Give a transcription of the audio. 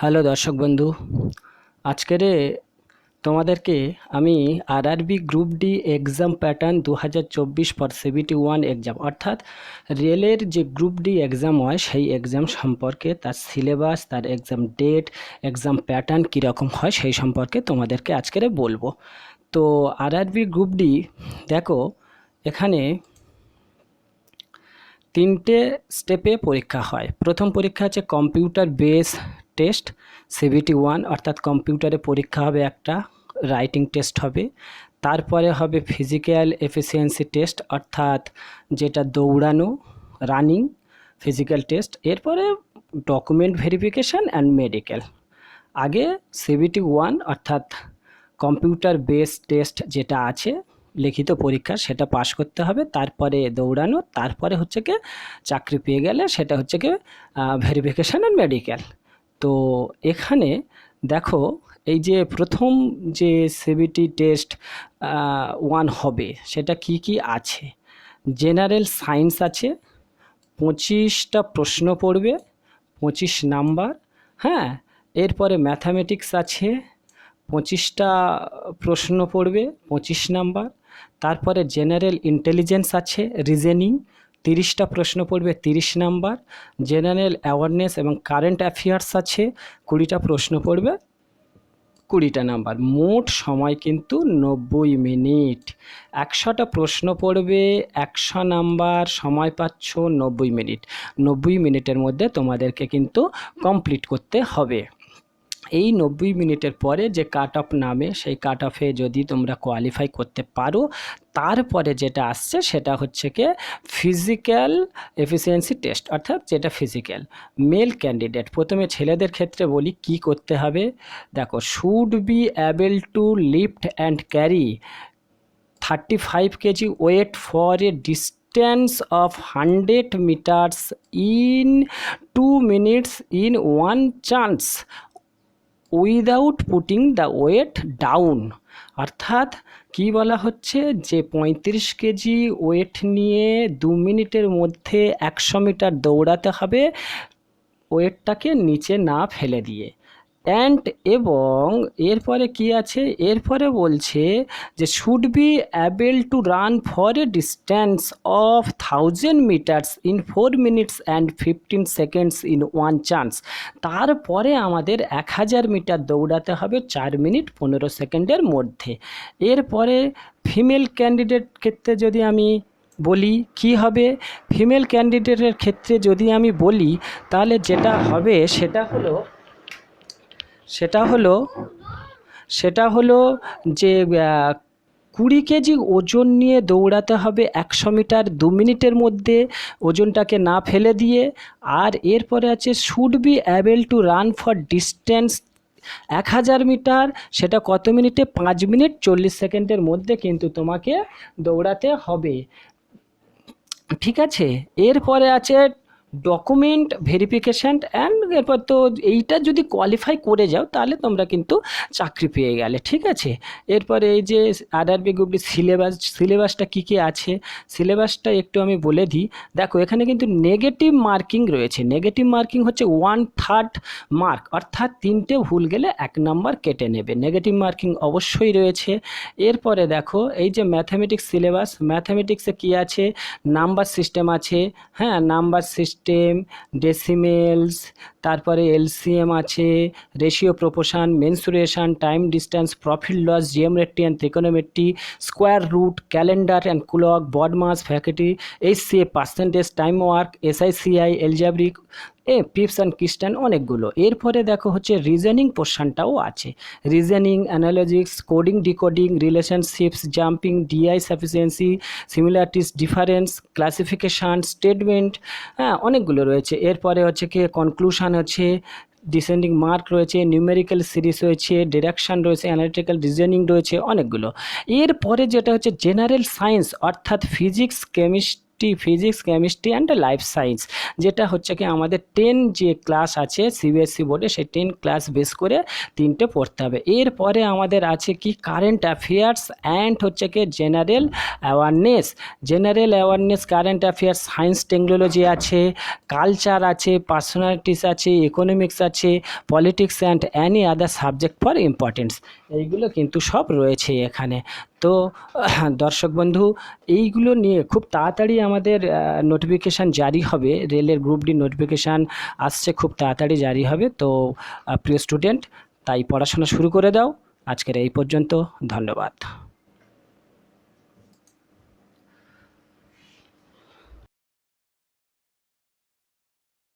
Hello দর্শক বন্ধু, আজকের তোমাদেরকে আমি RRB group D exam pattern 2024 for CBT 1 exam অর্থাৎ রেলের যে গ্রুপ ডি এক্সাম হয় সেই এক্সাম সম্পর্কে, তার সিলেবাস, তার এক্সাম ডেট, এক্সাম প্যাটার্ন কীরকম হয় সেই সম্পর্কে তোমাদেরকে আজকের বলবো। তো আরআরবি গ্রুপ ডি দেখো, এখানে তিনটে স্টেপে পরীক্ষা হয়। প্রথম পরীক্ষা হচ্ছে কম্পিউটার বেস টেস্ট সিবিটি 1, অর্থাৎ কম্পিউটারে পরীক্ষা হবে, একটা রাইটিং টেস্ট হবে। তারপরে হবে ফিজিক্যাল এফিসিয়েন্সি টেস্ট, অর্থাৎ যেটা দৌড়ানো, রানিং ফিজিক্যাল টেস্ট। এরপরে ডকুমেন্ট ভেরিফিকেশান অ্যান্ড মেডিকেল। আগে সিবিটি 1 অর্থাৎ কম্পিউটার বেস টেস্ট যেটা আছে, লিখিত পরীক্ষা, সেটা পাশ করতে হবে। তারপরে দৌড়ানো, তারপরে হচ্ছে কি চাকরি পেয়ে গেলে সেটা হচ্ছে কি ভেরিফিকেশান অ্যান্ড মেডিকেল। তো এখানে দেখো, এই যে প্রথম যে সিবিটি টেস্ট 1 হবে সেটা কি কি আছে। জেনারেল সায়েন্স আছে, 25টা প্রশ্ন পড়বে, 25 নাম্বার। হ্যাঁ, এরপরে ম্যাথামেটিক্স আছে, 25টা প্রশ্ন পড়বে, 25 নাম্বার। তারপরে জেনারেল ইন্টেলিজেন্স আছে, রিজনিং, 30টা প্রশ্ন পড়বে, 30 নাম্বার। জেনারেল অ্যাওয়ারনেস এবং কারেন্ট অ্যাফেয়ার্স আছে, 20টা প্রশ্ন পড়বে, 20টা নাম্বার। মোট সময় কিন্তু 90 মিনিট। 100টা প্রশ্ন পড়বে, 100 নাম্বার, সময় পাচ্ছ 90 মিনিট। 90 মিনিটের মধ্যে তোমাদেরকে কিন্তু কমপ্লিট করতে হবে। এই 90 মিনিটের পরে যে কাট অফ নামে, সেই কাট অফে যদি তোমরা কোয়ালিফাই করতে পারো, তারপরে যেটা আসছে সেটা হচ্ছে কি ফিজিক্যাল এফিসিয়েন্সি টেস্ট, অর্থাৎ যেটা ফিজিক্যাল। মেল ক্যান্ডিডেট, প্রথমে ছেলেদের ক্ষেত্রে বলি কি করতে হবে। দেখো, should be able to lift and carry 35 KG weight for a distance of 100 meters in 2 minutes in one chance without putting the weight down. অর্থাৎ কি বলা হচ্ছে, যে 35 কেজি ওয়েট নিয়ে 2 মিনিটের মধ্যে 100 মিটার দৌড়াতে হবে, ওয়েটটাকে নিচে না ফেলে দিয়ে। অ্যান্ড এবং এরপরে কি আছে, এরপরে বলছে যে should be able to run for a distance of 1000 metres in 4 minutes and 15 seconds in one chance. তারপরে আমাদের 1000 মিটার দৌড়াতে হবে 4 মিনিট 15 সেকেন্ডের মধ্যে। এরপরে ফিমেল ক্যান্ডিডেট ক্ষেত্রে যদি আমি বলি কি হবে, ফিমেল ক্যান্ডিডেটের ক্ষেত্রে যদি আমি বলি, তাহলে যেটা হবে সেটা হলো যে 20 কেজি ওজন নিয়ে দৌড়াতে হবে 100 মিটার 2 মিনিটের মধ্যে, ওজনটাকে না ফেলে দিয়ে। আর এরপরে আছে should be able to run for distance 1000 metre, সেটা কত মিনিটে, 5 মিনিট 40 সেকেন্ডের মধ্যে কিন্তু তোমাকে দৌড়াতে হবে। ঠিক আছে, এরপরে আছে ডকুমেন্ট ভেরিফিকেশান অ্যান্ড, এরপর তো এইটা যদি কোয়ালিফাই করে যাও তাহলে তোমরা কিন্তু চাকরি পেয়ে গেলে। ঠিক আছে, এরপরে এই যে আরআরবি গ্রুপ ডি সিলেবাসটা কী কী আছে, সিলেবাসটা একটু আমি বলে দিই। দেখো, এখানে কিন্তু নেগেটিভ মার্কিং রয়েছে। নেগেটিভ মার্কিং হচ্ছে 1/3 মার্ক, অর্থাৎ 3টে ভুল গেলে 1 নাম্বার কেটে নেবে। নেগেটিভ মার্কিং অবশ্যই রয়েছে। এরপরে দেখো, এই যে ম্যাথামেটিক্স সিলেবাস, ম্যাথামেটিক্সে কী আছে, নাম্বার সিস্টেম আছে। হ্যাঁ, নাম্বার সিস্টেম, ডেসিমেলস, তারপরে এলসিএম আছে, ratio, proportion, mensuration, time distance, profit loss, geometry and ত্রিকোণমিতি, square root, calendar and clock, BODMAS, faculty, HCA, percentage, time work, SI CI, algebraic, pipes and ক্রিস্টান, অনেকগুলো। এরপরে দেখো হচ্ছে রিজনিং পোর্শনটাও আছে। Reasoning, analogies, coding, decoding, relationships, jumping, DI sufficiency, similarities, difference, classification, statement, হ্যাঁ অনেকগুলো রয়েছে। এরপরে হচ্ছে কি কনক্লুশন আছে, ডিসেন্ডিং মার্ক রয়েছে, নিউমেরিক্যাল সিরিজ রয়েছে, ডিরেকশান রয়েছে, অ্যানালিটিক্যাল রিজনিং রয়েছে, অনেকগুলো। এরপরে যেটা হচ্ছে জেনারেল সায়েন্স, অর্থাৎ physics, chemistry, physics, chemistry and life science, যেটা হচ্ছে কি আমাদের 10 যে ক্লাস আছে সিবিএসসি বোর্ডে, সেই 10 ক্লাস বেস করে 3টে পড়তে হবে। এরপরে আমাদের আছে কি কারেন্ট অ্যাফেয়ার্স অ্যান্ড হচ্ছে কি general awareness, current affairs, science technology আছে, কালচার আছে, পার্সোনালিটিস আছে, ইকোনমিক্স আছে, politics and any other subject for importance, এইগুলো কিন্তু সব রয়েছে এখানে। তো দর্শক বন্ধু, এইগুলো নিয়ে খুব তাড়াতাড়ি আমাদের নোটিফিকেশান জারি হবে, রেলের গ্রুপ ডি নোটিফিকেশান আসছে, খুব তাড়াতাড়ি জারি হবে। তো প্রিয় স্টুডেন্ট, তাই পড়াশোনা শুরু করে দাও। আজকের এই পর্যন্ত, ধন্যবাদ।